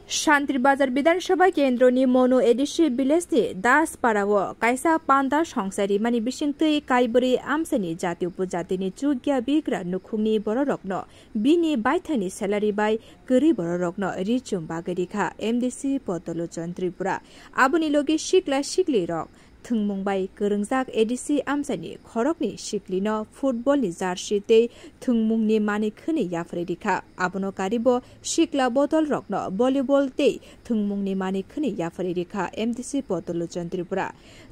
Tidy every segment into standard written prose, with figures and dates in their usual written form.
शान्तिबाजार विधानसभा केन्द्रनि मनो एडिसि विलेजनि दासपाराव कायसा पान्दा संसारी मानि बिसिंतै काइबरी आमसानि जाति उपजातिनि चुगिया बिग्रा नुखुंनि बररकनो बिनि बायथानि सेलारि बाय गरी बररकनो रिचुम बागरिखा एमडिसि पतलोचन त्रिपुरा आबुनि लगे सिक्ला सिक्ली रक थुंमुंबाय गोरोंजाक एडिसि आमसानि खरकनि सिक्लिनो फुटबलनि जार्सि तै थुंमुंनि मानि खोनि याफ्रेदिखा आबुनो कारिबो सिक्ला बदल रकनो भलिबल तै थुंमुंनि मानि खोनि याफ्रेदिखा एमडिसि पतलोचन त्रिपुरा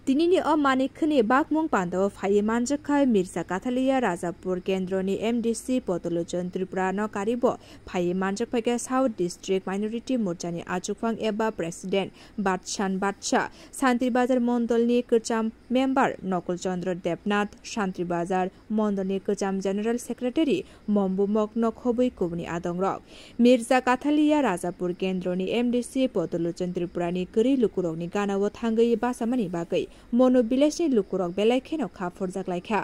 तिनिनि अ मानि खोनि बागमुं पान्दाव फाये मानजखाय मिर्जा काथालिया राजापुर केन्द्रनि एमडिसि पतलोचन त्रिपुरा न कारिबो फाये मानजखाय साउथ डिस्ट्रिक्ट माइनरिटी मोर्चानि आजुफां एबा प्रेसिडेन्ट बादशान बादशाह शान्तिबाजार मण्डलनि कचाम मेम्बार नकुल चंद्र देवनाथ शान्तिबाजार मण्डलनि कचाम जेनेरेल सेक्रेटारि मम्बुमक नखबै कुबनि आदंरक मिर्जा काथालिया राजापुर केन्द्रनि एमडिसि पतलोचन त्रिपुरानि गरी लुकुरकनि गानाव थांगै बासामानि बागै मनो विलेजनि लुकुरक बेलायखेनो खाफरजाक लायखा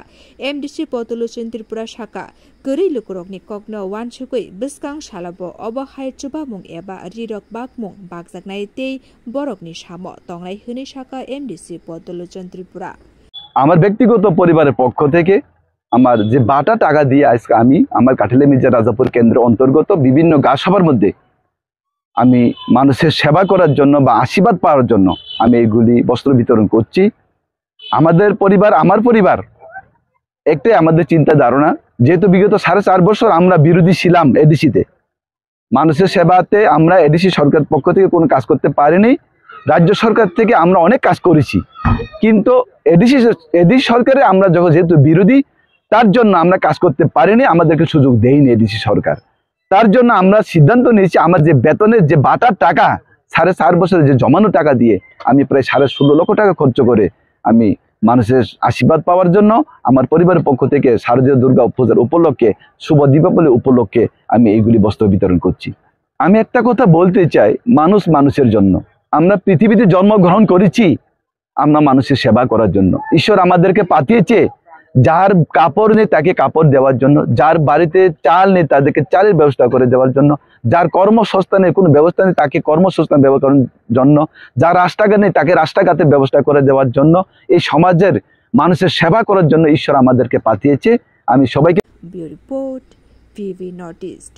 एमडिसि पतलोचन त्रिपुरा शाखा गरी लुकुरकनि ककनो वानसुकै बिस्कां सालाबो अबहाय चुबामुं एबा रिरक बागमुं बागजाकनाय तै बरकनि सामो तंनाय होनै शाखा एमडिसि पतलोचन त्रिपुरा আমার ব্যক্তিগত পরিবারের পক্ষ থেকে আমার যে বাটা টাকা দিয়ে আজকে আমি আমার কাঠালে মির্জা রাজাপুর কেন্দ্র অন্তর্গত বিভিন্ন গাছসভার মধ্যে আমি মানুষের সেবা করার জন্য বা আশীর্বাদ পাওয়ার জন্য আমি এইগুলি বস্ত্র বিতরণ করছি। আমাদের পরিবার আমার পরিবার একটাই আমাদের চিন্তা ধারণা, যেহেতু বিগত 4.5 বছর আমরা বিরোধী ছিলাম এডিসিতে, মানুষের সেবাতে আমরা এডিসি সরকার পক্ষ থেকে কোনো কাজ করতে পারিনি। রাজ্য সরকার থেকে আমরা অনেক কাজ করেছি, কিন্তু এডিসি সরকারে আমরা যখন যেহেতু বিরোধী, তার জন্য আমরা কাজ করতে পারিনি, আমাদেরকে সুযোগ দেয়নি এডিসি সরকার। তার জন্য আমরা সিদ্ধান্ত নিয়েছি আমার যে বেতনের যে বাটার টাকা 4.5 বছরের যে জমানো টাকা দিয়ে আমি প্রায় 16.5 লক্ষ টাকা খরচ করে আমি মানুষের আশীর্বাদ পাওয়ার জন্য আমার পরিবারের পক্ষ থেকে শারদীয় দুর্গা পূজার উপলক্ষে শুভ দীপাবলি উপলক্ষে আমি এইগুলি বস্ত্র বিতরণ করছি। আমি একটা কথা বলতে চাই, মানুষ মানুষের জন্য, আমরা পৃথিবীতে জন্মগ্রহণ করেছি আমরা মানুষের সেবা করার জন্য। ঈশ্বর আমাদেরকে পাঠিয়েছে যার কাপড় নেই তাকে কাপড় দেওয়ার জন্য, যার বাড়িতে চাল নেই তাদেরকে চালের ব্যবস্থা করে দেওয়ার জন্য, যার কর্মসংস্থানের কোনো ব্যবস্থা নেই তাকে কর্মসংস্থান ব্যবস্থা করার জন্য, যার রাস্তাঘাট নেই তাকে রাস্তাঘাটের ব্যবস্থা করে দেওয়ার জন্য, এই সমাজের মানুষের সেবা করার জন্য ঈশ্বর আমাদেরকে পাঠিয়েছে। আমি সবাইকে রিপোর্ট ভিভি নর্থ ইস্ট।